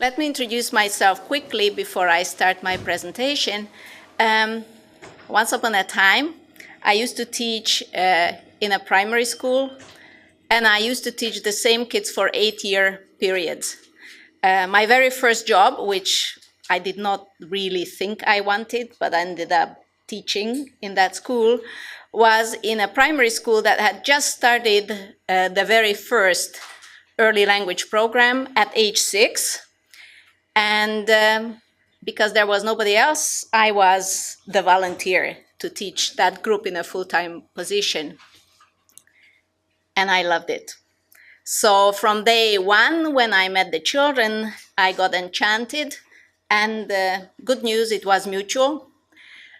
Let me introduce myself quickly before I start my presentation. Once upon a time, I used to teach in a primary school, and I used to teach the same kids for 8-year periods. My very first job, which I did not really think I wanted, but I ended up teaching in that school, was in a primary school that had just started the very first early language program at age 6. And because there was nobody else, I was the volunteer to teach that group in a full-time position. And I loved it. So from day one, when I met the children, I got enchanted. And good news, it was mutual.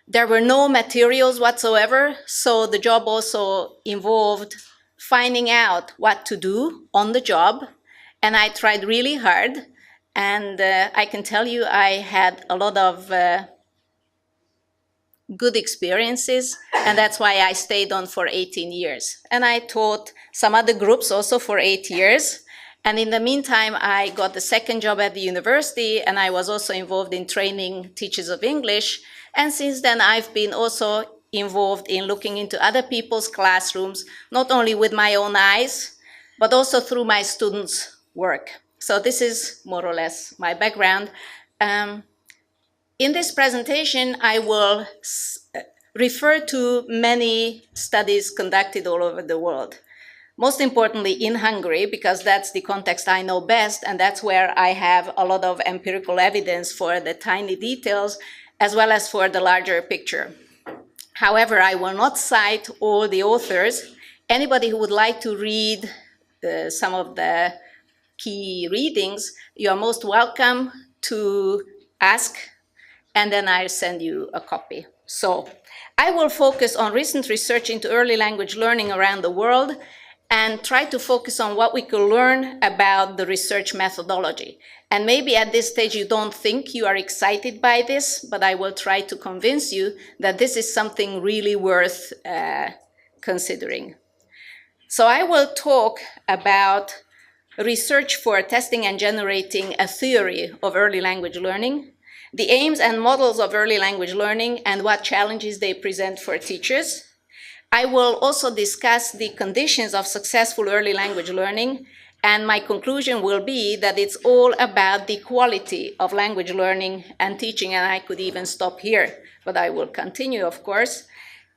There were no materials whatsoever, so the job also involved finding out what to do on the job. And I tried really hard. And I can tell you I had a lot of good experiences, and that's why I stayed on for 18 years. And I taught some other groups also for 8 years. And in the meantime, I got the second job at the university, and I was also involved in training teachers of English. And since then, I've been also involved in looking into other people's classrooms, not only with my own eyes, but also through my students' work. So this is more or less my background. In this presentation, I will refer to many studies conducted all over the world. Most importantly in Hungary, because that's the context I know best, and that's where I have a lot of empirical evidence for the tiny details, as well as for the larger picture. However, I will not cite all the authors. Anybody who would like to read some of the key readings, you are most welcome to ask, and then I'll send you a copy. So I will focus on recent research into early language learning around the world and try to focus on what we can learn about the research methodology. And maybe at this stage you don't think you are excited by this, but I will try to convince you that this is something really worth considering. So I will talk about research for testing and generating a theory of early language learning, the aims and models of early language learning, and what challenges they present for teachers. I will also discuss the conditions of successful early language learning, and my conclusion will be that it's all about the quality of language learning and teaching, and I could even stop here, but I will continue, of course.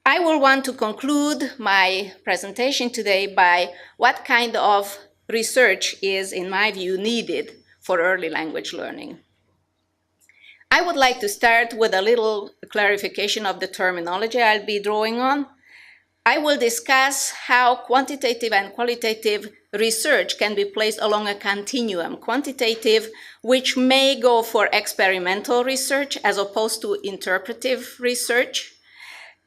I will want to conclude my presentation today by what kind of research is, in my view, needed for early language learning. I would like to start with a little clarification of the terminology I'll be drawing on. I will discuss how quantitative and qualitative research can be placed along a continuum. Quantitative, which may go for experimental research as opposed to interpretive research,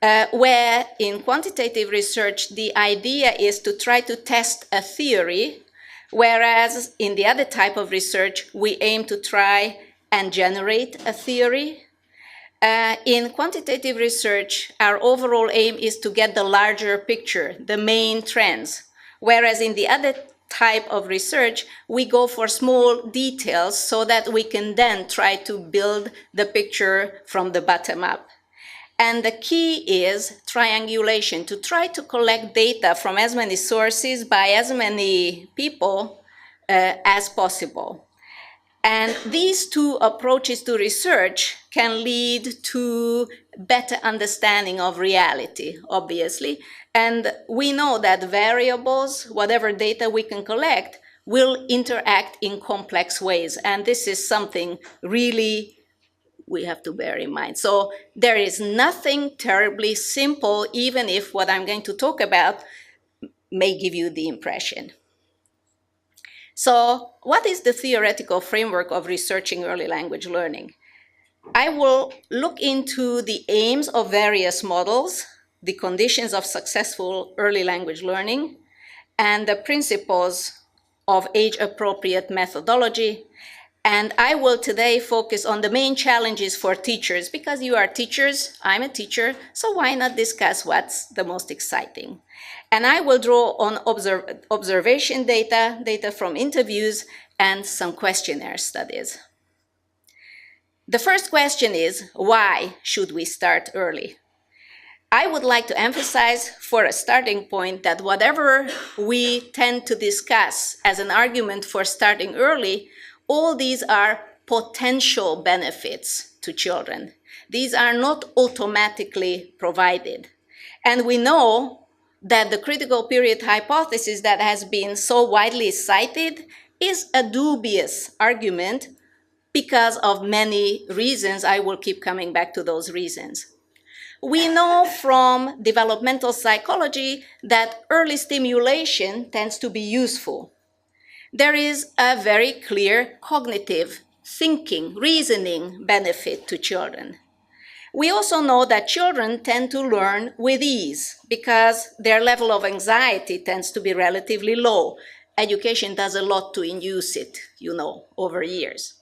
where in quantitative research, the idea is to try to test a theory, whereas in the other type of research, we aim to try and generate a theory. In quantitative research, our overall aim is to get the larger picture, the main trends, whereas in the other type of research, we go for small details so that we can then try to build the picture from the bottom up. And the key is triangulation, to try to collect data from as many sources by as many people as possible. And these two approaches to research can lead to better understanding of reality, obviously. And we know that variables, whatever data we can collect, will interact in complex ways. And this is something really we have to bear in mind. So there is nothing terribly simple, even if what I'm going to talk about may give you the impression. So what is the theoretical framework of researching early language learning? I will look into the aims of various models, the conditions of successful early language learning, and the principles of age-appropriate methodology. And I will today focus on the main challenges for teachers, because you are teachers, I'm a teacher, so why not discuss what's the most exciting? And I will draw on observation data from interviews, and some questionnaire studies. The first question is, why should we start early? I would like to emphasize for a starting point that whatever we tend to discuss as an argument for starting early, all these are potential benefits to children. These are not automatically provided. And we know that the critical period hypothesis that has been so widely cited is a dubious argument because of many reasons. I will keep coming back to those reasons. We know from developmental psychology that early stimulation tends to be useful. There is a very clear cognitive, thinking, reasoning benefit to children. We also know that children tend to learn with ease because their level of anxiety tends to be relatively low. Education does a lot to induce it, over years.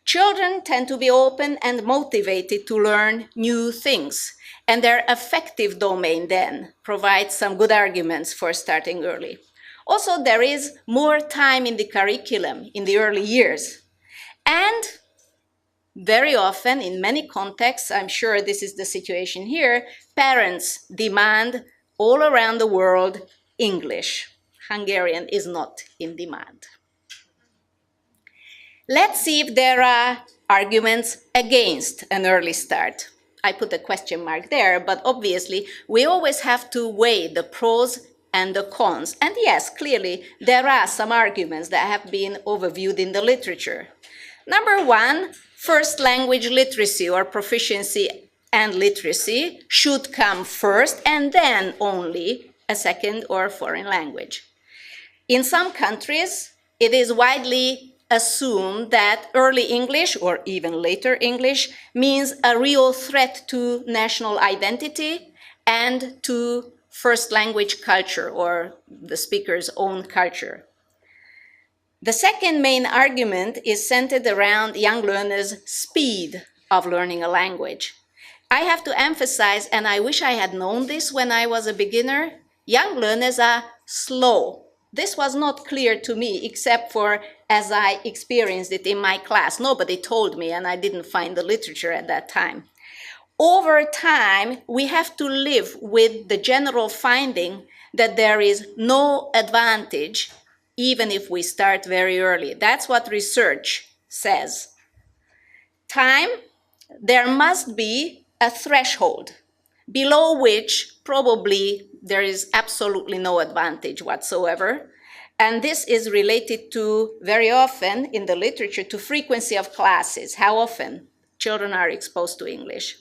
Children tend to be open and motivated to learn new things, and their affective domain then provides some good arguments for starting early. Also, there is more time in the curriculum in the early years. And very often, in many contexts, I'm sure this is the situation here, parents demand all around the world English. Hungarian is not in demand. Let's see if there are arguments against an early start. I put a question mark there, but obviously we always have to weigh the pros and the cons. And yes, clearly there are some arguments that have been overviewed in the literature. Number one, first language literacy or proficiency and literacy should come first and then only a second or foreign language. In some countries, it is widely assumed that early English or even later English means a real threat to national identity and to first language culture or the speaker's own culture. The second main argument is centered around young learners' speed of learning a language. I have to emphasize, and I wish I had known this when I was a beginner, young learners are slow. This was not clear to me, except for as I experienced it in my class. Nobody told me, and I didn't find the literature at that time. Over time, we have to live with the general finding that there is no advantage, even if we start very early. That's what research says. Time, there must be a threshold below which probably there is absolutely no advantage whatsoever. And this is related to, very often in the literature, to frequency of classes, how often children are exposed to English.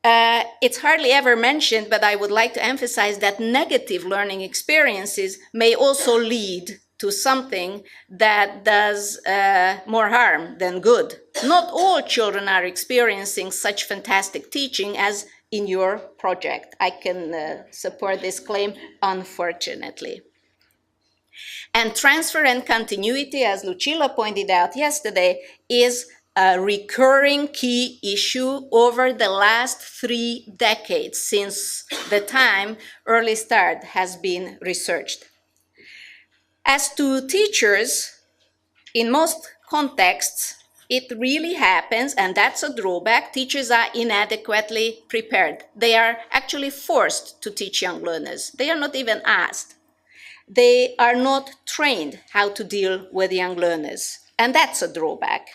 It's hardly ever mentioned, but I would like to emphasize that negative learning experiences may also lead to something that does more harm than good. Not all children are experiencing such fantastic teaching as in your project. I can support this claim, unfortunately. And transfer and continuity, as Lucilla pointed out yesterday, is a recurring key issue over the last 3 decades since the time early start has been researched. As to teachers, in most contexts, it really happens, and that's a drawback. Teachers are inadequately prepared. They are actually forced to teach young learners. They are not even asked. They are not trained how to deal with young learners, and that's a drawback.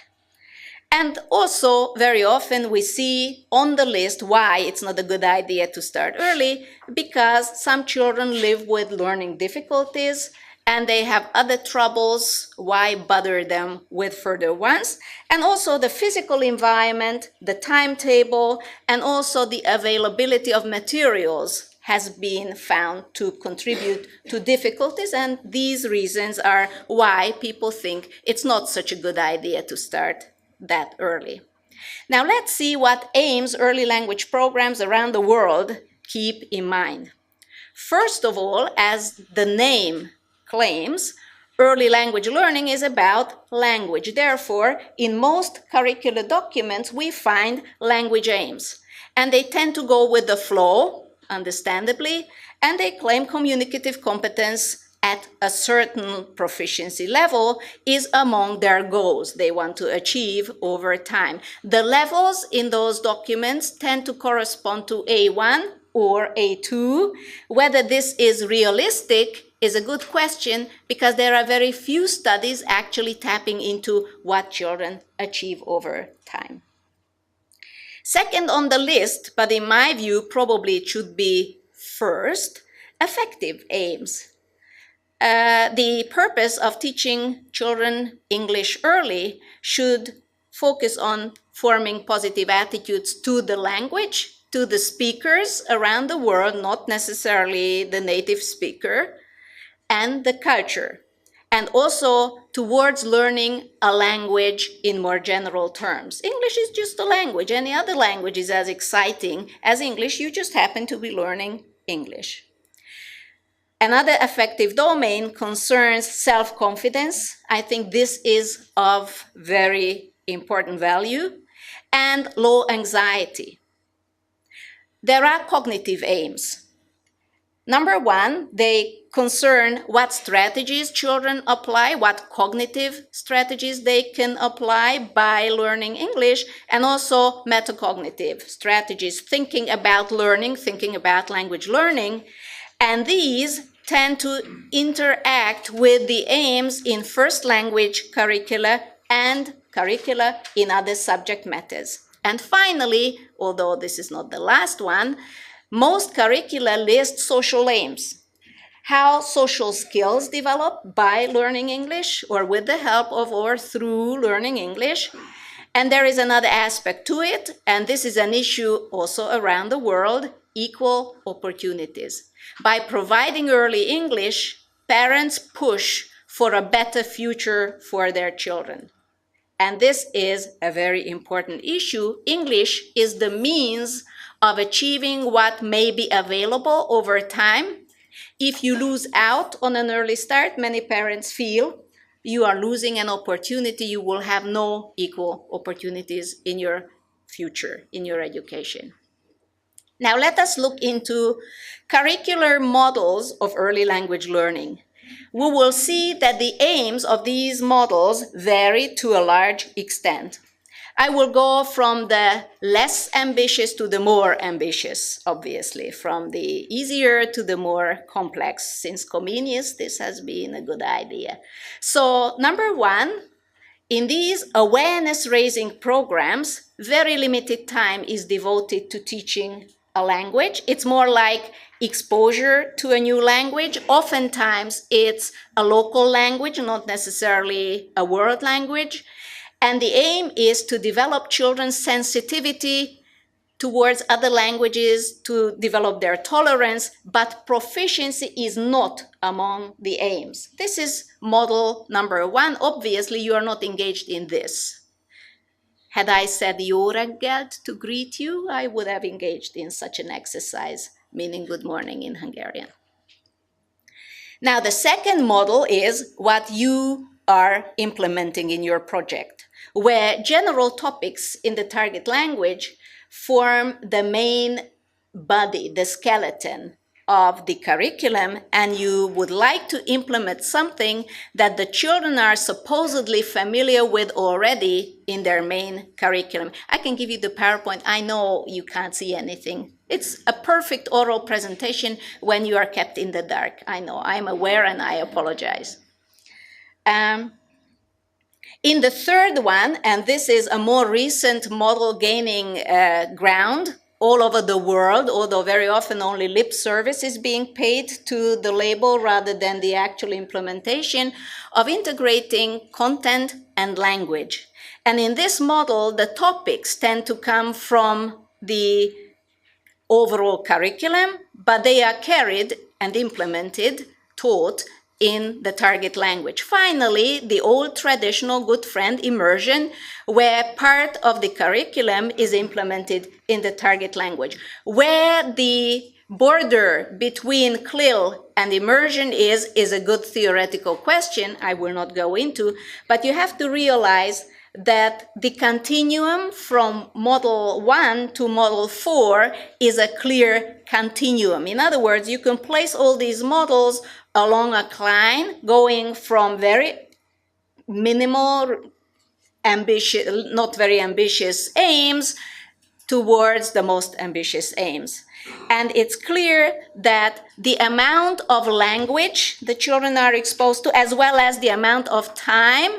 And also, very often we see on the list why it's not a good idea to start early, because some children live with learning difficulties and they have other troubles. Why bother them with further ones? And also the physical environment, the timetable, and also the availability of materials has been found to contribute to difficulties, and these reasons are why people think it's not such a good idea to start that early. Now let's see what aims early language programs around the world keep in mind. First of all, as the name claims, early language learning is about language. Therefore, in most curricular documents, we find language aims. And they tend to go with the flow, understandably, and they claim communicative competence at a certain proficiency level is among their goals they want to achieve over time. The levels in those documents tend to correspond to A1 or A2. Whether this is realistic is a good question because there are very few studies actually tapping into what children achieve over time. Second on the list, but in my view, probably it should be first, effective aims. The purpose of teaching children English early should focus on forming positive attitudes to the language, to the speakers around the world, not necessarily the native speaker, and the culture, and also towards learning a language in more general terms. English is just a language. Any other language is as exciting as English. You just happen to be learning English. Another effective domain concerns self-confidence. I think this is of very important value, and low anxiety. There are cognitive aims. Number one, they concern what strategies children apply, what cognitive strategies they can apply by learning English, and also metacognitive strategies, thinking about learning, thinking about language learning. And these tend to interact with the aims in first language curricula and curricula in other subject matters. And finally, although this is not the last one, most curricula list social aims. How social skills develop by learning English or with the help of or through learning English. And there is another aspect to it, and this is an issue also around the world, equal opportunities. By providing early English, parents push for a better future for their children. And this is a very important issue. English is the means of achieving what may be available over time. If you lose out on an early start, many parents feel you are losing an opportunity. You will have no equal opportunities in your future, in your education. Now let us look into curricular models of early language learning. We will see that the aims of these models vary to a large extent. I will go from the less ambitious to the more ambitious, obviously, from the easier to the more complex. Since convenience, this has been a good idea. So, number one, in these awareness-raising programs, very limited time is devoted to teaching a language. It's more like exposure to a new language. Oftentimes, it's a local language, not necessarily a world language. And the aim is to develop children's sensitivity towards other languages, to develop their tolerance, but proficiency is not among the aims. This is model number one. Obviously, you are not engaged in this. Had I said jó reggelt to greet you, I would have engaged in such an exercise, meaning good morning in Hungarian. Now, the second model is what you are implementing in your project, where general topics in the target language form the main body, the skeleton of the curriculum, and you would like to implement something that the children are supposedly familiar with already in their main curriculum. I can give you the PowerPoint. I know you can't see anything. It's a perfect oral presentation when you are kept in the dark. I know, I'm aware, and I apologize. In the third one, and this is a more recent model gaining ground all over the world, although very often only lip service is being paid to the label rather than the actual implementation of integrating content and language. And in this model, the topics tend to come from the overall curriculum, but they are carried and implemented, taught in the target language. Finally, the old traditional good friend immersion, where part of the curriculum is implemented in the target language. Where the border between CLIL and immersion is a good theoretical question I will not go into, but you have to realize that the continuum from model 1 to model 4 is a clear continuum. In other words, you can place all these models along a line going from very minimal, ambitious, not very ambitious aims towards the most ambitious aims. And it's clear that the amount of language the children are exposed to, as well as the amount of time,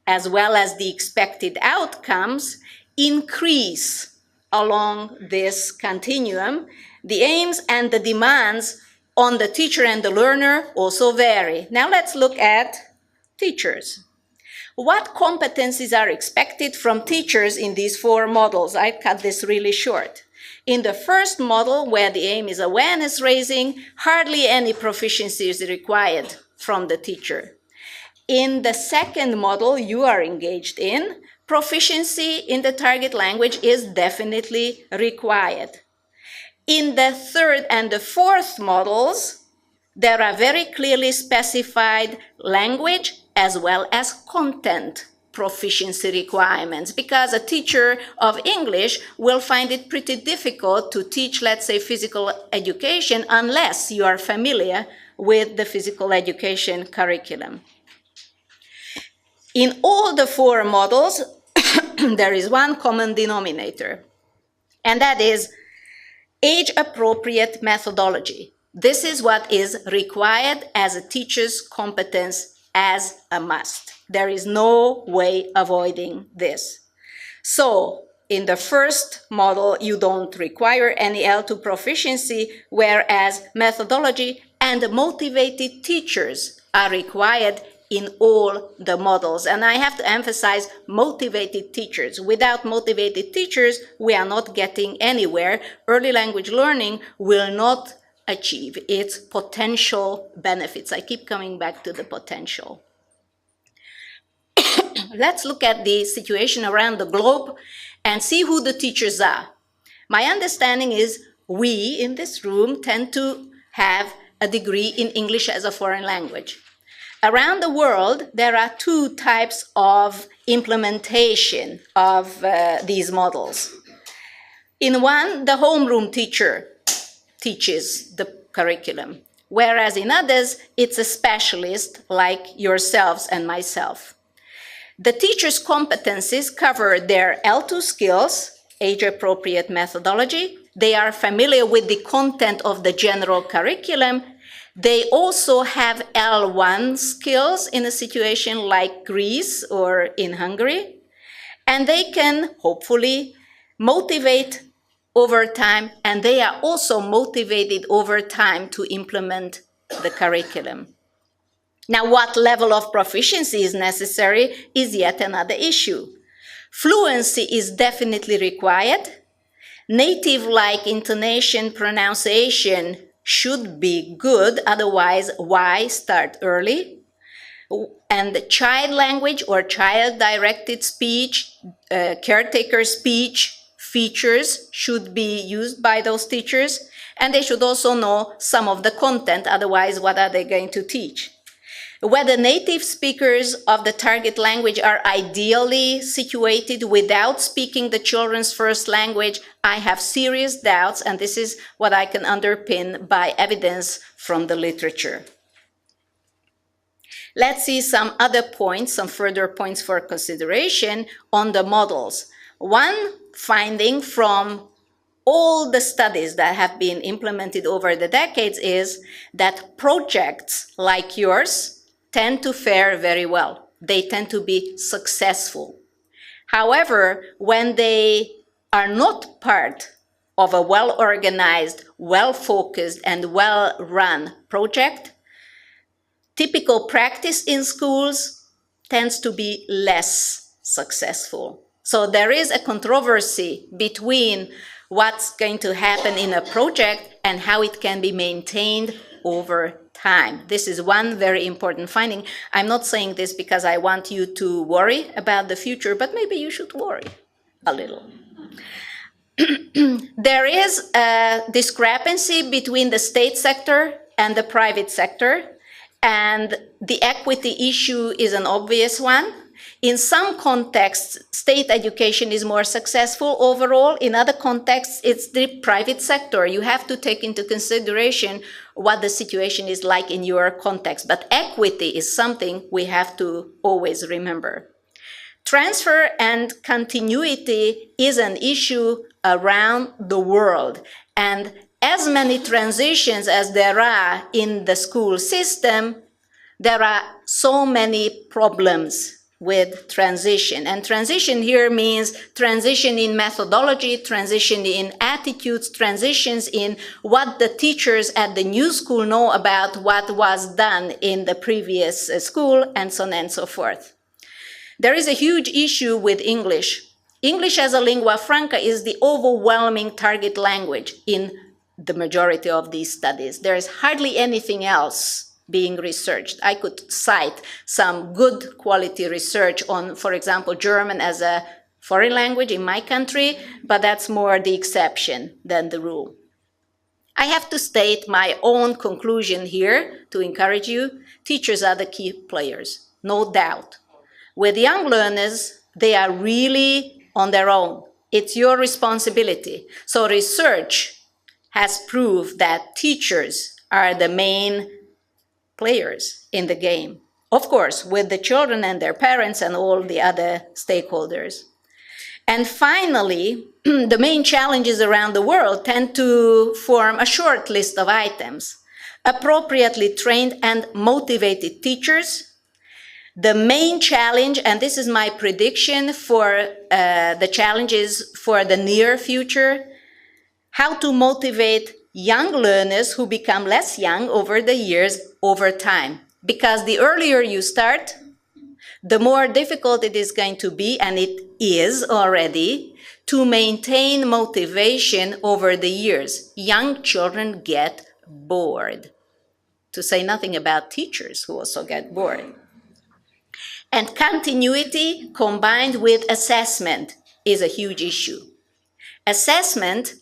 as well as the expected outcomes, increase along this continuum. The aims and the demands on the teacher and the learner also vary. Now let's look at teachers. What competencies are expected from teachers in these 4 models? I cut this really short. In the first model, where the aim is awareness raising, hardly any proficiency is required from the teacher. In the second model you are engaged in, proficiency in the target language is definitely required. In the third and the fourth models, there are very clearly specified language as well as content proficiency requirements, because a teacher of English will find it pretty difficult to teach, let's say, physical education unless you are familiar with the physical education curriculum. In all the 4 models, there is one common denominator, and that is age-appropriate methodology. This is what is required as a teacher's competence as a must. There is no way avoiding this. So, in the first model, you don't require any L2 proficiency, whereas methodology and motivated teachers are required in all the models. And I have to emphasize motivated teachers. Without motivated teachers, we are not getting anywhere. Early language learning will not achieve its potential benefits. I keep coming back to the potential. Let's look at the situation around the globe and see who the teachers are. My understanding is we in this room tend to have a degree in English as a foreign language. Around the world, there are 2 types of implementation of these models. In one, the homeroom teacher teaches the curriculum, whereas in others, it's a specialist like yourselves and myself. The teacher's competencies cover their L2 skills, age-appropriate methodology. They are familiar with the content of the general curriculum. They also have L1 skills in a situation like Greece or in Hungary. And they can hopefully motivate over time, and they are also motivated over time to implement the curriculum. Now, what level of proficiency is necessary is yet another issue. Fluency is definitely required. Native-like intonation, pronunciation should be good, otherwise why start early? And child language or child-directed speech, caretaker speech features should be used by those teachers, and they should also know some of the content, otherwise what are they going to teach? Whether native speakers of the target language are ideally situated without speaking the children's first language, I have serious doubts, and this is what I can underpin by evidence from the literature. Let's see some other points, some further points for consideration on the models. One finding from all the studies that have been implemented over the decades is that projects like yours tend to fare very well. They tend to be successful. However, when they are not part of a well-organized, well-focused, and well-run project, typical practice in schools tends to be less successful. So there is a controversy between what's going to happen in a project and how it can be maintained over time. This is one very important finding. I'm not saying this because I want you to worry about the future, but maybe you should worry a little. There is a discrepancy between the state sector and the private sector, and the equity issue is an obvious one. In some contexts, state education is more successful overall. In other contexts, it's the private sector. You have to take into consideration what the situation is like in your context. But equity is something we have to always remember. Transfer and continuity is an issue around the world. And as many transitions as there are in the school system, there are so many problems with transition. And transition here means transition in methodology, transition in attitudes, transitions in what the teachers at the new school know about what was done in the previous school, and so on and so forth. There is a huge issue with English. English as a lingua franca is the overwhelming target language in the majority of these studies. There is hardly anything else being researched. I could cite some good quality research on, for example, German as a foreign language in my country, but that's more the exception than the rule. I have to state my own conclusion here to encourage you. Teachers are the key players, no doubt. With young learners, they are really on their own. It's your responsibility. So research has proved that teachers are the main players in the game. Of course, with the children and their parents and all the other stakeholders. And finally, the main challenges around the world tend to form a short list of items. Appropriately trained and motivated teachers. The main challenge, and this is my prediction for the challenges for the near future, how to motivate young learners who become less young over the years, over time. Because the earlier you start, the more difficult it is going to be, and it is already, to maintain motivation over the years. Young children get bored, to say nothing about teachers who also get bored. And continuity combined with assessment is a huge issue. Assessment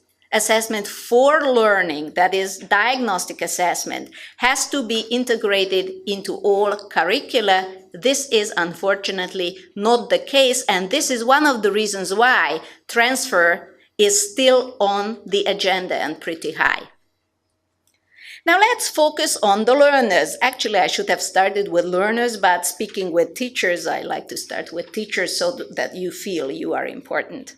for learning, that is diagnostic assessment, has to be integrated into all curricula. This is unfortunately not the case, and this is one of the reasons why transfer is still on the agenda and pretty high. Now let's focus on the learners. Actually, I should have started with learners, but speaking with teachers, I like to start with teachers so that you feel you are important.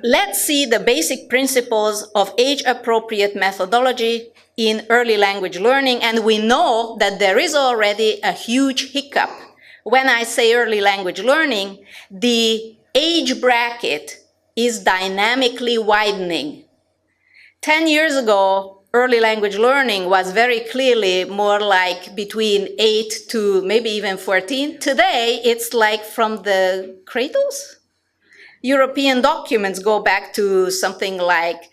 Let's see the basic principles of age-appropriate methodology in early language learning, and we know that there is already a huge hiccup. When I say early language learning, the age bracket is dynamically widening. 10 years ago, early language learning was very clearly more like between 8 to maybe even 14. Today, it's like from the cradles. European documents go back to something like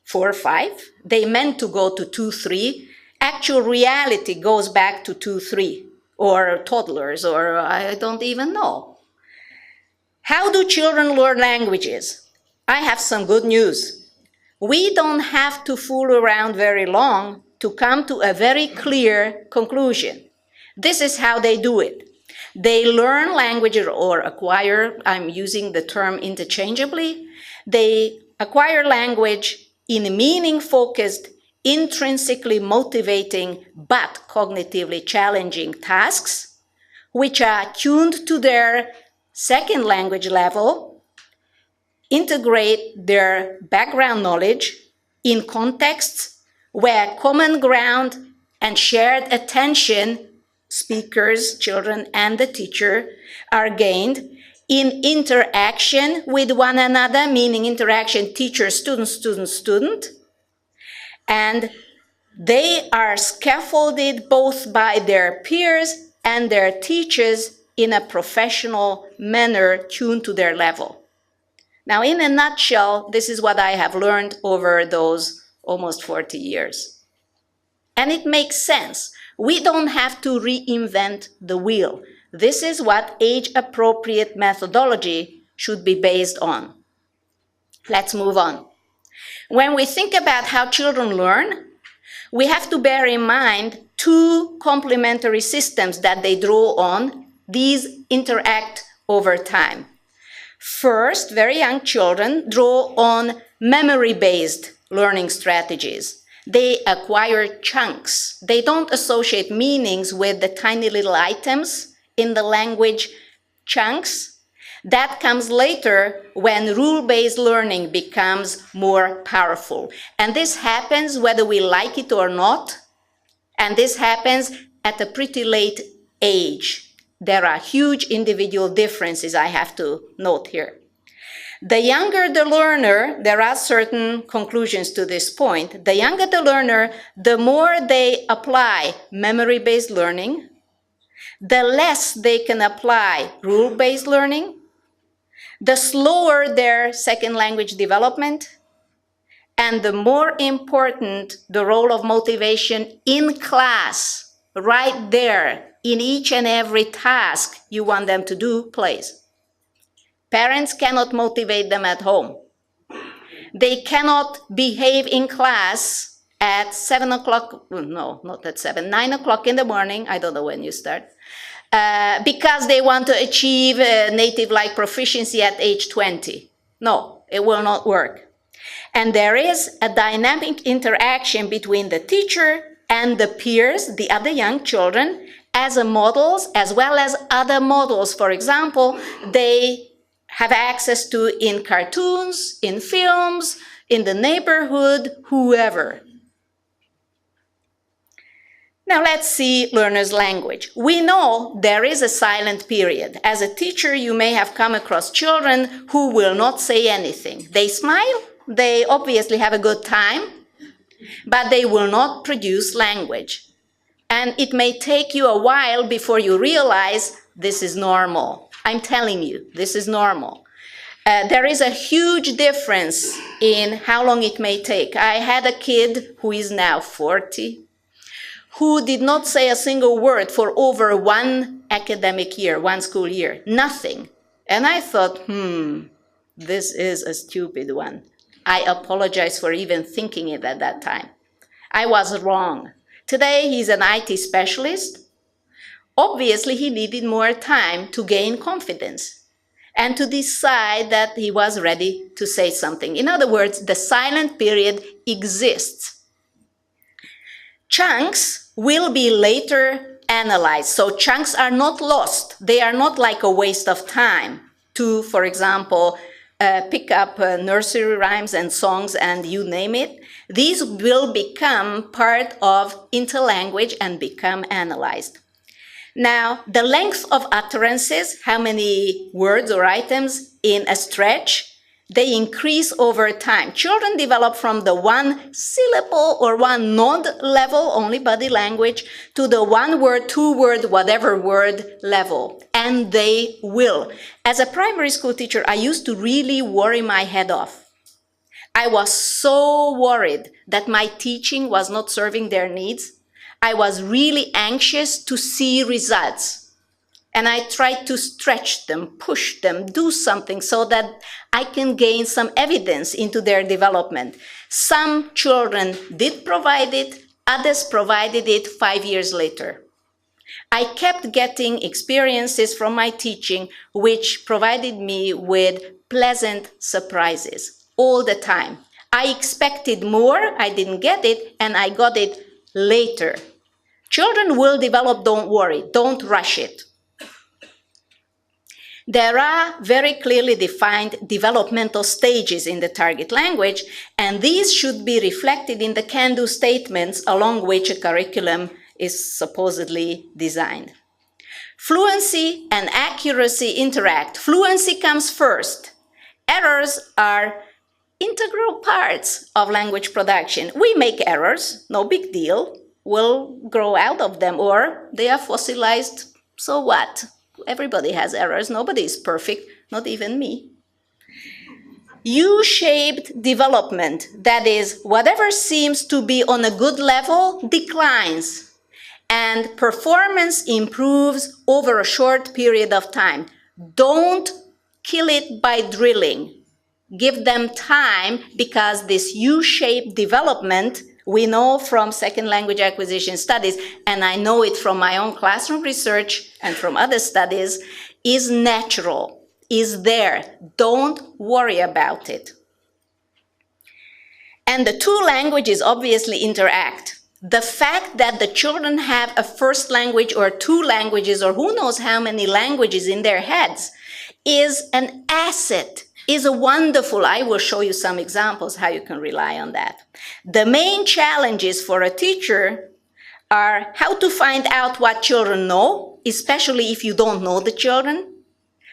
4 or 5. They meant to go to 2, 3. Actual reality goes back to 2, 3, or toddlers, or I don't even know. How do children learn languages? I have some good news. We don't have to fool around very long to come to a very clear conclusion. This is how they do it. They learn language or acquire, I'm using the term interchangeably, they acquire language in meaning-focused, intrinsically motivating, but cognitively challenging tasks, which are tuned to their second language level, integrate their background knowledge in contexts where common ground and shared attention, speakers, children, and the teacher, are gained in interaction with one another, meaning interaction teacher, student, student, student. And they are scaffolded both by their peers and their teachers in a professional manner tuned to their level. Now, in a nutshell, this is what I have learned over those almost 40 years. And it makes sense. We don't have to reinvent the wheel. This is what age-appropriate methodology should be based on. Let's move on. When we think about how children learn, we have to bear in mind two complementary systems that they draw on These interact over time. First, very young children draw on memory-based learning strategies. They acquire chunks. They don't associate meanings with the tiny little items in the language chunks. That comes later when rule-based learning becomes more powerful. And this happens whether we like it or not. And this happens at a pretty late age. There are huge individual differences I have to note here. The younger the learner, there are certain conclusions to this point. The younger the learner, the more they apply memory-based learning, the less they can apply rule-based learning, the slower their second language development, and the more important the role of motivation in class, right there, in each and every task you want them to do, plays. Parents cannot motivate them at home. They cannot behave in class at 7 o'clock, no, not at 7, 9 o'clock in the morning, I don't know when you start, because they want to achieve native-like proficiency at age 20. No, it will not work. And there is a dynamic interaction between the teacher and the peers, the other young children, as models, as well as other models. For example, they have access to in cartoons, in films, in the neighborhood, whoever. Now let's see learner's language. We know there is a silent period. As a teacher, you may have come across children who will not say anything. They smile, they obviously have a good time, but they will not produce language. And it may take you a while before you realize this is normal. I'm telling you, this is normal. There is a huge difference in how long it may take. I had a kid who is now 40, who did not say a single word for over one academic year, one school year, nothing. And I thought, this is a stupid one. I apologize for even thinking it at that time. I was wrong. Today, he's an IT specialist. Obviously, he needed more time to gain confidence and to decide that he was ready to say something. In other words, the silent period exists. Chunks will be later analyzed. So chunks are not lost. They are not like a waste of time to, for example, pick up nursery rhymes and songs and you name it. These will become part of interlanguage and become analyzed. Now, the length of utterances, how many words or items in a stretch, they increase over time. Children develop from the one syllable or one nod level, only body language, to the one word, two word, whatever word level. And they will. As a primary school teacher, I used to really worry my head off. I was so worried that my teaching was not serving their needs. I was really anxious to see results. And I tried to stretch them, push them, do something so that I can gain some evidence into their development. Some children did provide it, others provided it 5 years later. I kept getting experiences from my teaching which provided me with pleasant surprises all the time. I expected more, I didn't get it, and I got it later. Children will develop, don't worry, don't rush it. There are very clearly defined developmental stages in the target language, and these should be reflected in the can-do statements along which a curriculum is supposedly designed. Fluency and accuracy interact. Fluency comes first. Errors are integral parts of language production. We make errors, no big deal. We'll grow out of them, or they are fossilized, so what? Everybody has errors, nobody is perfect, not even me. U-shaped development, that is, whatever seems to be on a good level declines, and performance improves over a short period of time. Don't kill it by drilling. Give them time, because this U-shaped development we know from second language acquisition studies, and I know it from my own classroom research and from other studies, is natural, is there. Don't worry about it. And the two languages obviously interact. The fact that the children have a first language or two languages or who knows how many languages in their heads is an asset, is a wonderful, I will show you some examples how you can rely on that. The main challenges for a teacher are how to find out what children know, especially if you don't know the children.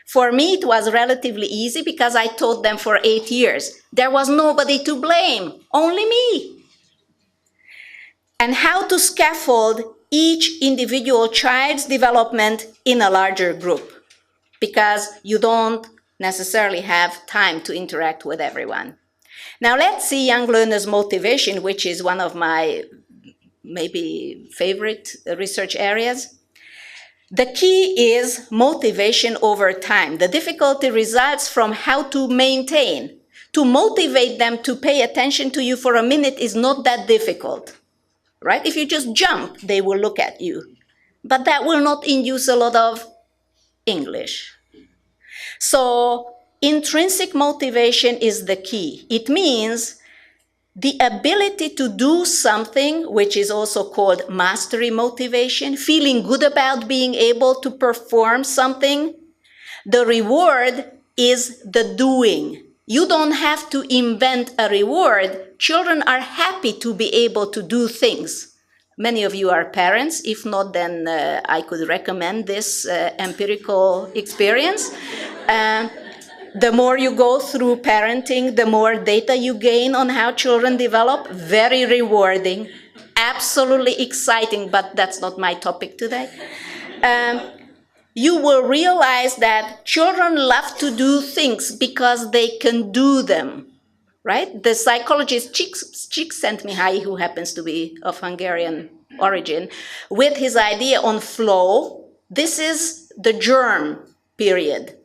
For me, it was relatively easy because I taught them for 8 years. There was nobody to blame, only me. And how to scaffold each individual child's development in a larger group, because you don't necessarily have time to interact with everyone. Now let's see young learners' motivation, which is one of my maybe favorite research areas. The key is motivation over time. The difficulty results from how to maintain. To motivate them to pay attention to you for a minute is not that difficult, right? If you just jump, they will look at you. But that will not induce a lot of English. So intrinsic motivation is the key. It means the ability to do something, which is also called mastery motivation, feeling good about being able to perform something. The reward is the doing. You don't have to invent a reward. Children are happy to be able to do things. Many of you are parents. If not, then I could recommend this empirical experience. The more you go through parenting, the more data you gain on how children develop. Very rewarding, absolutely exciting, but that's not my topic today. You will realize that children love to do things because they can do them, right? The psychologist Csikszentmihalyi, who happens to be of Hungarian origin, with his idea on flow, this is the germ period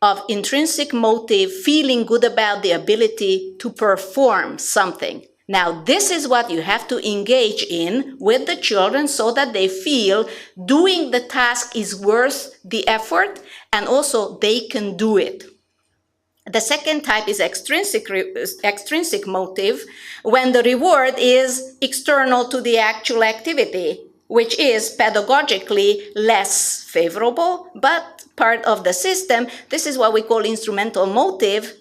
of intrinsic motive, feeling good about the ability to perform something. Now, this is what you have to engage in with the children so that they feel doing the task is worth the effort and also they can do it. The second type is extrinsic motive, when the reward is external to the actual activity, which is pedagogically less favorable, but part of the system. This is what we call instrumental motive.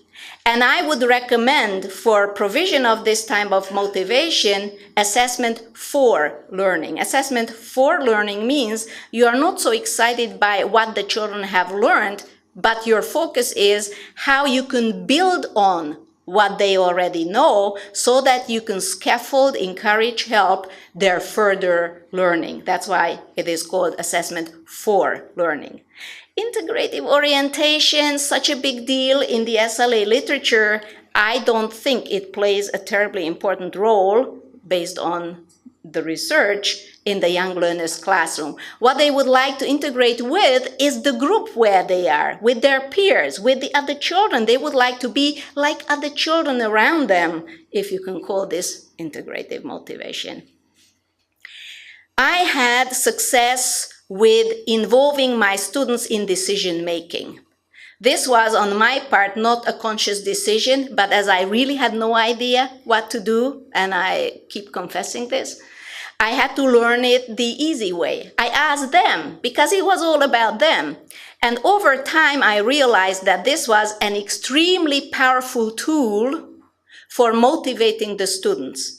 And I would recommend for provision of this type of motivation, assessment for learning. Assessment for learning means you are not so excited by what the children have learned, but your focus is how you can build on what they already know so that you can scaffold, encourage, help their further learning. That's why it is called assessment for learning. Integrative orientation, such a big deal in the SLA literature. I don't think it plays a terribly important role based on the research in the young learners' classroom. What they would like to integrate with is the group where they are, with their peers, with the other children. They would like to be like other children around them, if you can call this integrative motivation. I had success with involving my students in decision making. This was on my part not a conscious decision, but as I really had no idea what to do, and I keep confessing this, I had to learn it the easy way. I asked them because it was all about them. And over time, I realized that this was an extremely powerful tool for motivating the students,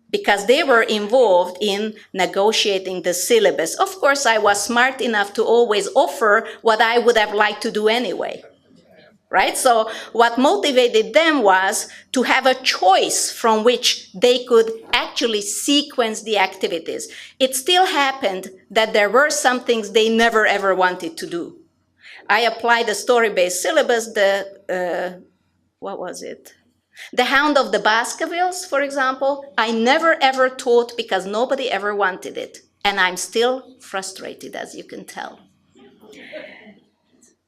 because they were involved in negotiating the syllabus. Of course, I was smart enough to always offer what I would have liked to do anyway, right? So what motivated them was to have a choice from which they could actually sequence the activities. It still happened that there were some things they never ever wanted to do. I applied the story-based syllabus, what was it? The Hound of the Baskervilles, for example, I never ever taught because nobody ever wanted it. And I'm still frustrated, as you can tell.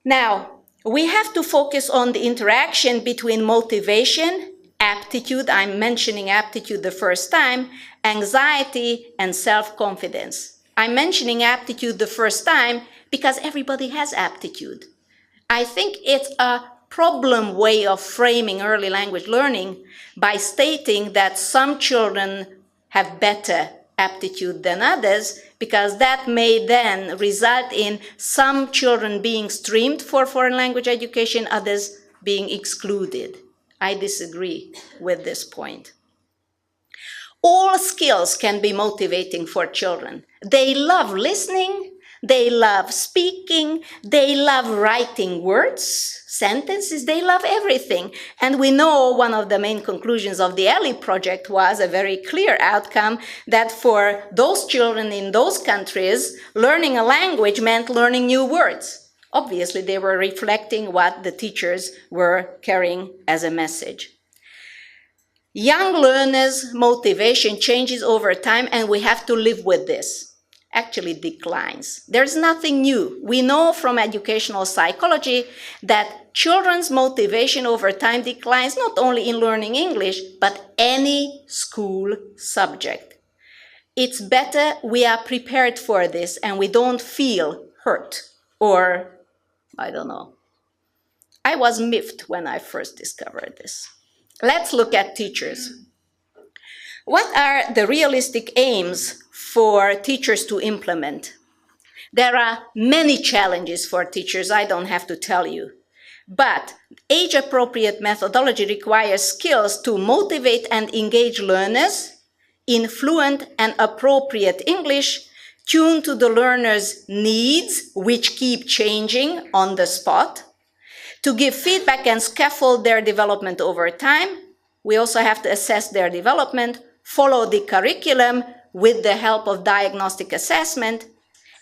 Now, we have to focus on the interaction between motivation aptitude, I'm mentioning aptitude the first time, anxiety, and self-confidence. I'm mentioning aptitude the first time because everybody has aptitude. I think it's a problem way of framing early language learning by stating that some children have better aptitude than others, because that may then result in some children being streamed for foreign language education, others being excluded. I disagree with this point. All skills can be motivating for children. They love listening, they love speaking, they love writing words, sentences, they love everything. And we know one of the main conclusions of the ELI project was a very clear outcome that for those children in those countries, learning a language meant learning new words. Obviously, they were reflecting what the teachers were carrying as a message. Young learners' motivation changes over time, and we have to live with this. Actually declines. There's nothing new. We know from educational psychology that children's motivation over time declines not only in learning English, but any school subject. It's better we are prepared for this and we don't feel hurt or, I don't know. I was miffed when I first discovered this. Let's look at teachers. What are the realistic aims for teachers to implement? There are many challenges for teachers, I don't have to tell you. But age-appropriate methodology requires skills to motivate and engage learners in fluent and appropriate English, tuned to the learner's needs, which keep changing on the spot, to give feedback and scaffold their development over time. We also have to assess their development, follow the curriculum with the help of diagnostic assessment,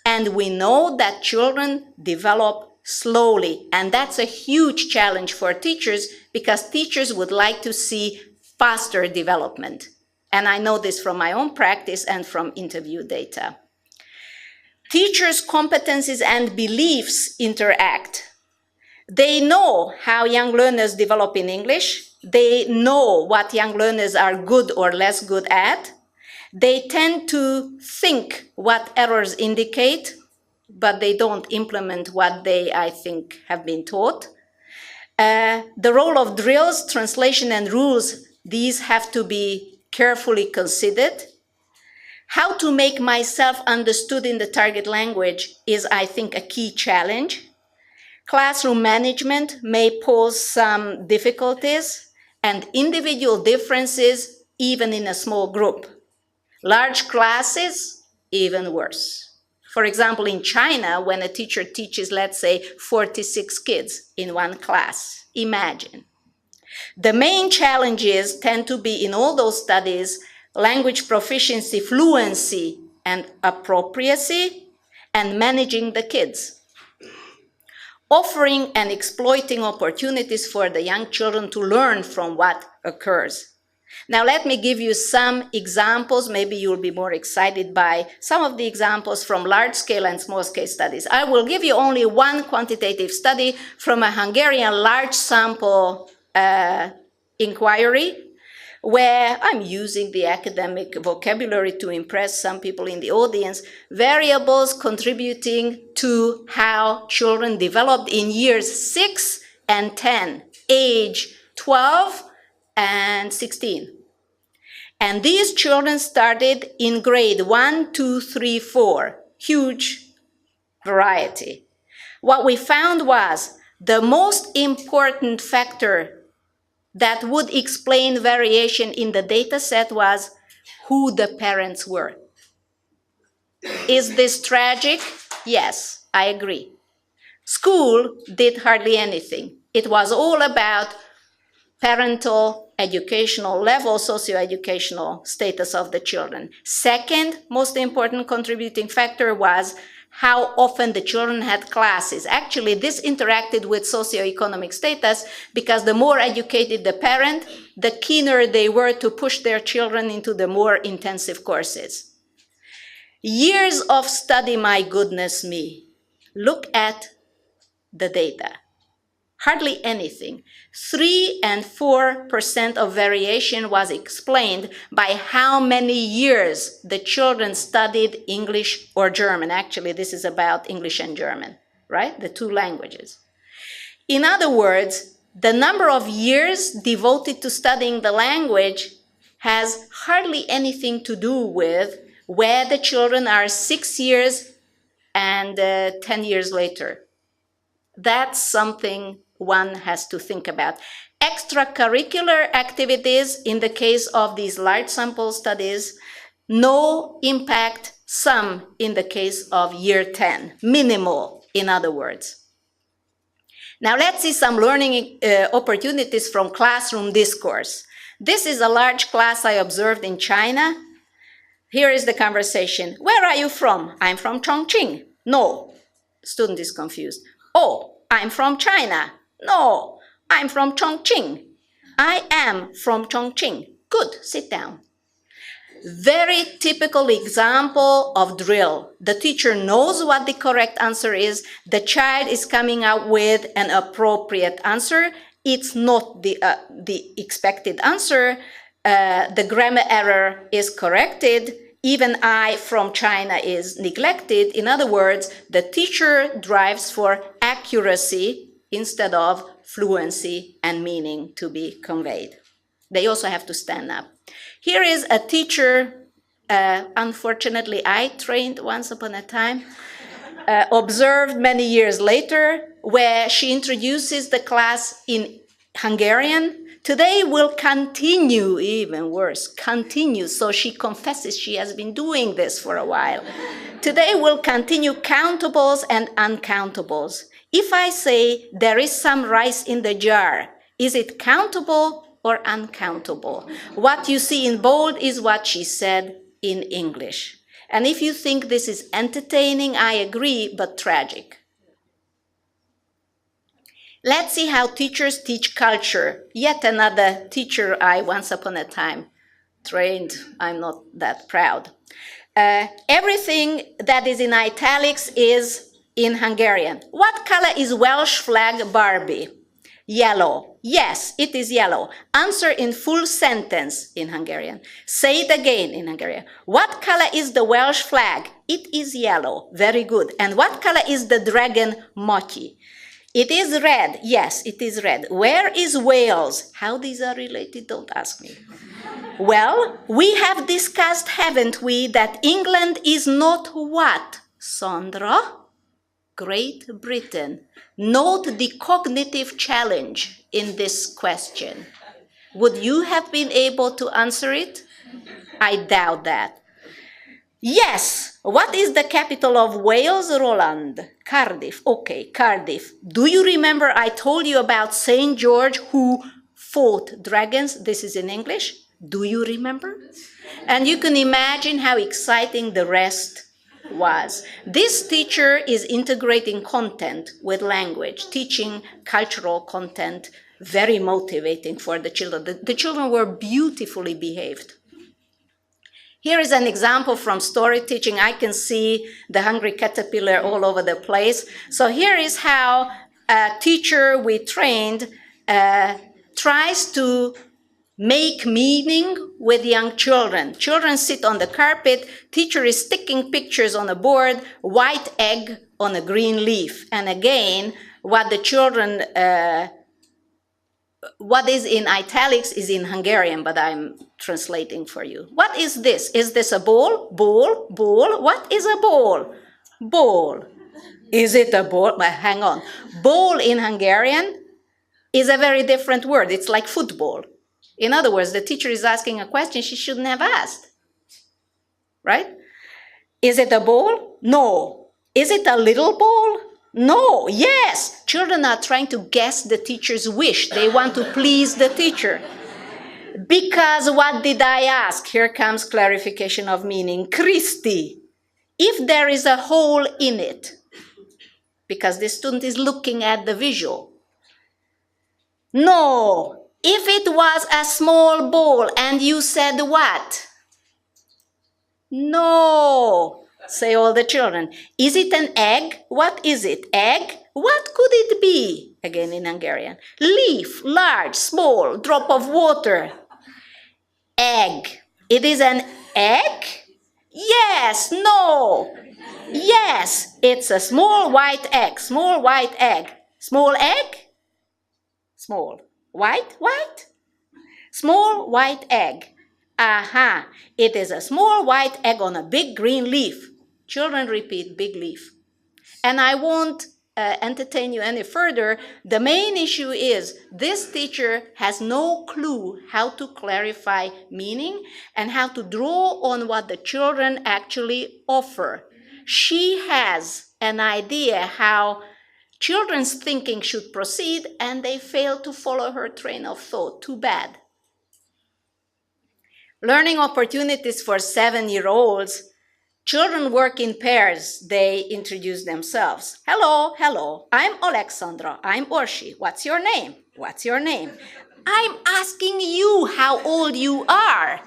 and we know that children develop slowly, and that's a huge challenge for teachers because teachers would like to see faster development. And I know this from my own practice and from interview data. Teachers' competencies and beliefs interact. They know how young learners develop in English. They know what young learners are good or less good at. They tend to think what errors indicate, but they don't implement what they, I think, have been taught. The role of drills, translation, and rules, these have to be carefully considered. How to make myself understood in the target language is, I think, a key challenge. Classroom management may pose some difficulties and individual differences even in a small group. Large classes, even worse. For example, in China, when a teacher teaches, let's say, 46 kids in one class, imagine. The main challenges tend to be, in all those studies, language proficiency, fluency, and appropriacy, and managing the kids. Offering and exploiting opportunities for the young children to learn from what occurs. Now let me give you some examples. Maybe you'll be more excited by some of the examples from large-scale and small-scale studies. I will give you only one quantitative study from a Hungarian large sample inquiry, where I'm using the academic vocabulary to impress some people in the audience, variables contributing to how children developed in years 6 and 10, age 12 and 16. And these children started in grade 1, 2, 3, 4, huge variety. What we found was the most important factor that would explain variation in the data set was who the parents were. Is this tragic? Yes, I agree. School did hardly anything. It was all about parental educational level, socioeducational status of the children. Second most important contributing factor was how often the children had classes. Actually, this interacted with socioeconomic status because the more educated the parent, the keener they were to push their children into the more intensive courses. Years of study, my goodness me. Look at the data. hardly anything. 3 and 4% of variation was explained by how many years the children studied English or German. Actually, this is about English and German, right? The two languages. In other words, the number of years devoted to studying the language has hardly anything to do with where the children are 6 years and 10 years later. That's something one has to think about. Extracurricular activities, in the case of these large sample studies, no impact, some in the case of year 10, minimal, in other words. Now let's see some learning opportunities from classroom discourse. This is a large class I observed in China. Here is the conversation. Where are you from? I'm from Chongqing. No. Student is confused. Oh, I'm from China. No, I'm from Chongqing. I am from Chongqing. Good, sit down. Very typical example of drill. The teacher knows what the correct answer is. The child is coming out with an appropriate answer. It's not the expected answer. The grammar error is corrected. Even I from China is neglected. In other words, the teacher drives for accuracy instead of fluency and meaning to be conveyed. They also have to stand up. Here is a teacher, unfortunately I trained once upon a time, observed many years later, where she introduces the class in Hungarian. Today will continue, even worse, continue. So she confesses she has been doing this for a while. Today will continue countables and uncountables. If I say there is some rice in the jar, is it countable or uncountable? What you see in bold is what she said in English. And if you think this is entertaining, I agree, but tragic. Let's see how teachers teach culture. Yet another teacher I once upon a time trained. I'm not that proud. Everything that is in italics is in Hungarian. What color is Welsh flag Barbie? Yellow. Yes, it is yellow. Answer in full sentence in Hungarian. Say it again in Hungarian. What color is the Welsh flag? It is yellow. Very good. And what color is the dragon Mochi? It is red. Yes, it is red. Where is Wales? How these are related, don't ask me. Well, we have discussed, haven't we, that England is not what, Sandra? Great Britain. Note the cognitive challenge in this question. Would you have been able to answer it? I doubt that. Yes. What is the capital of Wales, Roland? Cardiff. Okay, Cardiff. Do you remember I told you about St. George who fought dragons? This is in English. Do you remember? And you can imagine how exciting the rest was. This teacher is integrating content with language, teaching cultural content, very motivating for the children. The children were beautifully behaved. Here is an example from story teaching. I can see the hungry caterpillar all over the place. So here is how a teacher we trained tries to make meaning with young children. Children sit on the carpet. Teacher is sticking pictures on a board, white egg on a green leaf. And again, what the children, what is in italics is in Hungarian, but I'm translating for you. What is this? Is this a ball? Ball? Ball? What is a ball? Ball. Is it a ball? Well, hang on. Ball in Hungarian is a very different word. It's like football. In other words, the teacher is asking a question she shouldn't have asked. Right? Is it a ball? No. Is it a little ball? No. Yes. Children are trying to guess the teacher's wish. They want to please the teacher. Because what did I ask? Here comes clarification of meaning. Christi, if there is a hole in it, because the student is looking at the visual. No. If it was a small ball and you said what? No. Say all the children. Is it an egg? What is it? Egg? What could it be? Again in Hungarian. Leaf, large, small, drop of water. Egg. It is an egg? Yes, no. Yes, it's a small white egg. Small white egg. Small egg? Small. White? White? Small white egg. Aha. It is a small white egg on a big green leaf. Children repeat, big leaf. And I won't entertain you any further. The main issue is this teacher has no clue how to clarify meaning and how to draw on what the children actually offer. She has an idea how children's thinking should proceed, and they fail to follow her train of thought. Too bad. Learning opportunities for 7-year-olds. Children work in pairs. They introduce themselves. Hello, hello, I'm Alexandra, I'm Orsi. What's your name? What's your name? I'm asking you how old you are.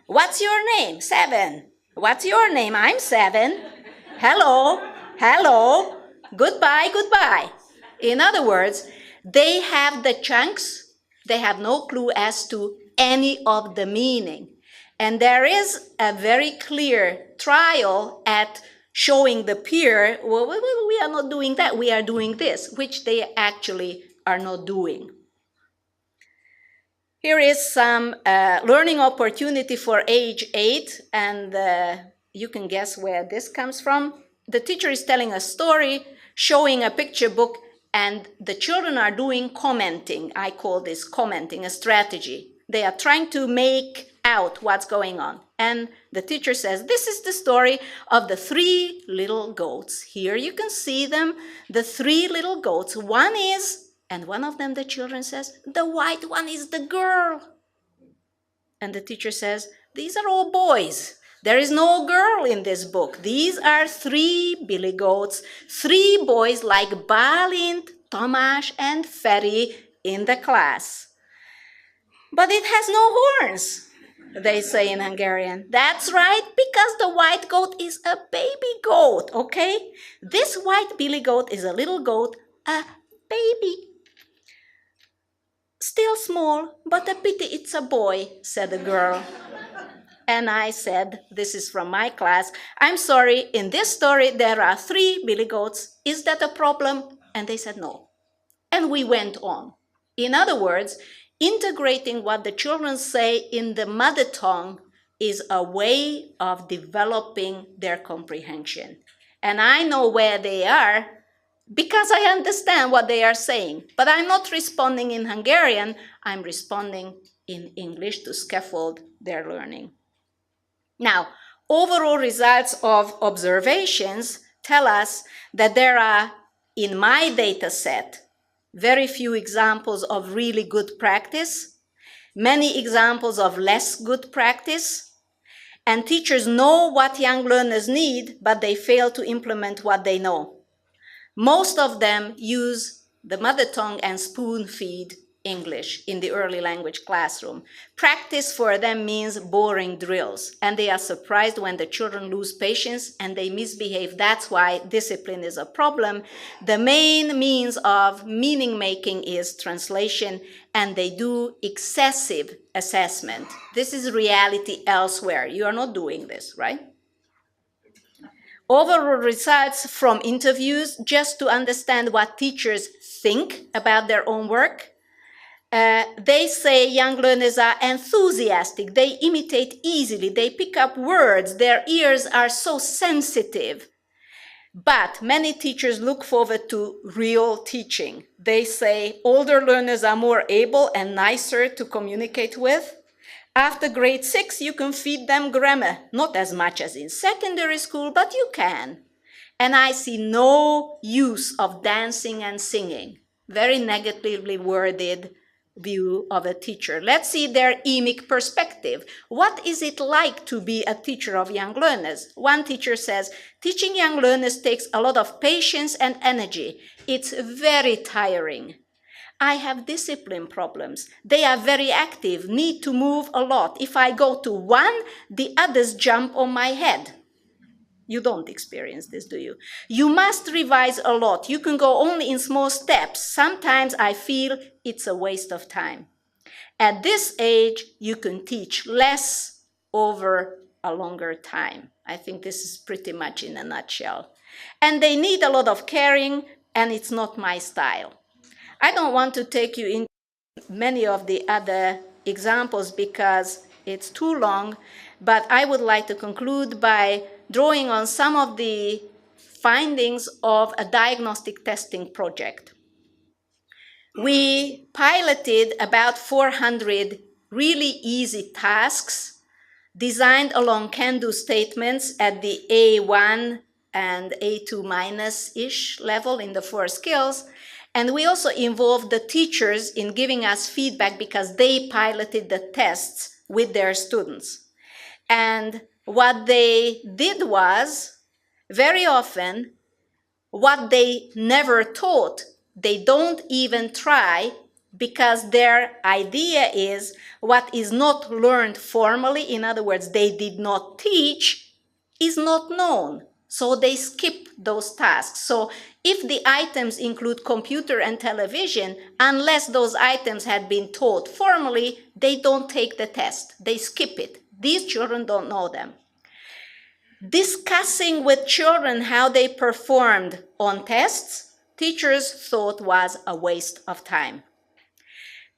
What's your name? 7. What's your name? I'm 7. Hello, hello, goodbye, goodbye. In other words, they have the chunks. They have no clue as to any of the meaning. And there is a very clear trial at showing the peer, well, we are not doing that, we are doing this, which they actually are not doing. Here is some learning opportunity for age 8, and you can guess where this comes from. The teacher is telling a story, showing a picture book, and the children are doing commenting. I call this commenting, a strategy. They are trying to make out what's going on. And the teacher says, this is the story of the 3 little goats. Here you can see them, the 3 little goats. One is, and one of them, the children says, the white one is the girl. And the teacher says, these are all boys. There is no girl in this book. These are 3 billy goats, 3 boys like Balint, Tamás, and Feri in the class. But it has no horns, they say in Hungarian. That's right, because the white goat is a baby goat, okay? This white billy goat is a little goat, a baby. Still small, but a pity it's a boy, said the girl. And I said, this is from my class, I'm sorry, in this story there are 3 billy goats. Is that a problem? And they said no. And we went on. In other words, integrating what the children say in the mother tongue is a way of developing their comprehension. And I know where they are because I understand what they are saying. But I'm not responding in Hungarian, I'm responding in English to scaffold their learning. Now, overall results of observations tell us that there are, in my data set, very few examples of really good practice, many examples of less good practice, and teachers know what young learners need, but they fail to implement what they know. Most of them use the mother tongue and spoon feed English in the early language classroom. Practice for them means boring drills, and they are surprised when the children lose patience and they misbehave. That's why discipline is a problem. The main means of meaning making is translation, and they do excessive assessment. This is reality elsewhere. You are not doing this, right? Overall results from interviews, just to understand what teachers think about their own work. They say young learners are enthusiastic, they imitate easily, they pick up words, their ears are so sensitive. But many teachers look forward to real teaching. They say older learners are more able and nicer to communicate with. After grade 6, you can feed them grammar, not as much as in secondary school, but you can. And I see no use of dancing and singing. Very negatively worded view of a teacher. Let's see their emic perspective. What is it like to be a teacher of young learners? One teacher says, teaching young learners takes a lot of patience and energy. It's very tiring. I have discipline problems. They are very active, need to move a lot. If I go to one, the others jump on my head. You don't experience this, do you? You must revise a lot. You can go only in small steps. Sometimes I feel it's a waste of time. At this age, you can teach less over a longer time. I think this is pretty much in a nutshell. And they need a lot of caring, and it's not my style. I don't want to take you into many of the other examples because it's too long, but I would like to conclude by drawing on some of the findings of a diagnostic testing project. We piloted about 400 really easy tasks designed along can-do statements at the A1 and A2 minus-ish level in the 4 skills. And we also involved the teachers in giving us feedback because they piloted the tests with their students. And what they did was, very often, what they never taught, they don't even try, because their idea is what is not learned formally, in other words, they did not teach, is not known. So they skip those tasks. So if the items include computer and television, unless those items had been taught formally, they don't take the test. They skip it. These children don't know them. Discussing with children how they performed on tests, teachers thought was a waste of time.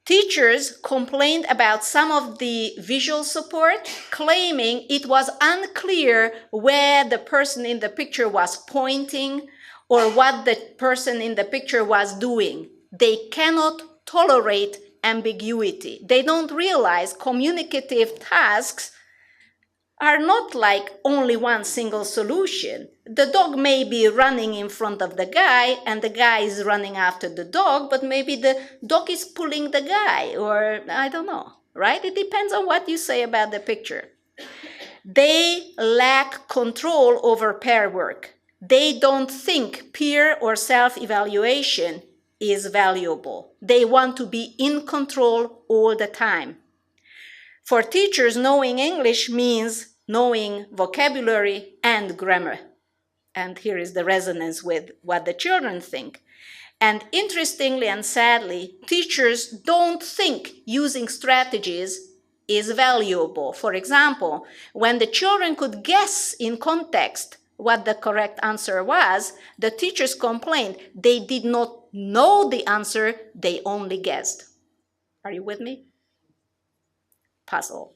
Teachers complained about some of the visual support, claiming it was unclear where the person in the picture was pointing or what the person in the picture was doing. They cannot tolerate ambiguity. They don't realize communicative tasks are not like only one single solution. The dog may be running in front of the guy and the guy is running after the dog, but maybe the dog is pulling the guy, or I don't know, right? It depends on what you say about the picture. They lack control over pair work. They don't think peer or self-evaluation is valuable. They want to be in control all the time. For teachers, knowing English means knowing vocabulary and grammar. And here is the resonance with what the children think. And interestingly and sadly, teachers don't think using strategies is valuable. For example, when the children could guess in context what the correct answer was, the teachers complained they did not know the answer, they only guessed. Are you with me? Puzzle.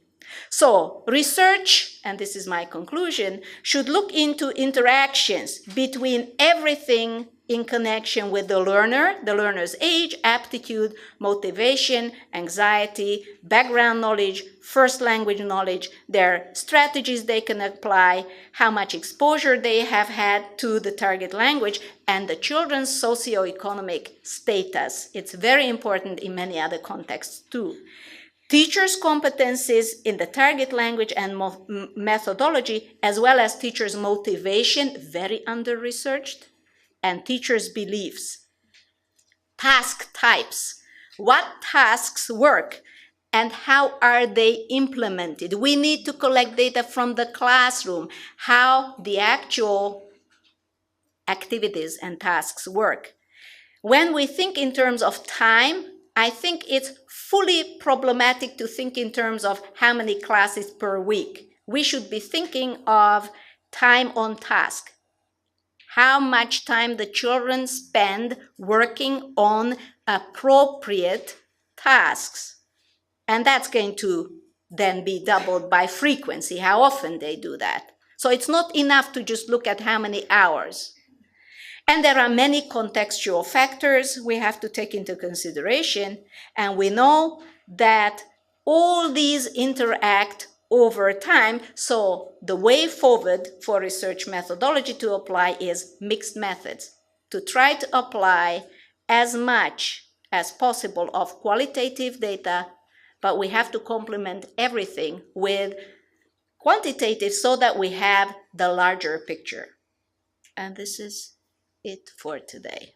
So research, and this is my conclusion, should look into interactions between everything in connection with the learner, the learner's age, aptitude, motivation, anxiety, background knowledge, first language knowledge, their strategies they can apply, how much exposure they have had to the target language, and the children's socioeconomic status. It's very important in many other contexts too. Teachers' competencies in the target language and methodology, as well as teachers' motivation, very under-researched, and teachers' beliefs. Task types. What tasks work and how are they implemented? We need to collect data from the classroom, how the actual activities and tasks work. When we think in terms of time, I think it's fully problematic to think in terms of how many classes per week. We should be thinking of time on task. How much time the children spend working on appropriate tasks. And that's going to then be doubled by frequency, how often they do that. So it's not enough to just look at how many hours. And there are many contextual factors we have to take into consideration, and we know that all these interact over time, so the way forward for research methodology to apply is mixed methods, to try to apply as much as possible of qualitative data, but we have to complement everything with quantitative so that we have the larger picture. And this is it for today.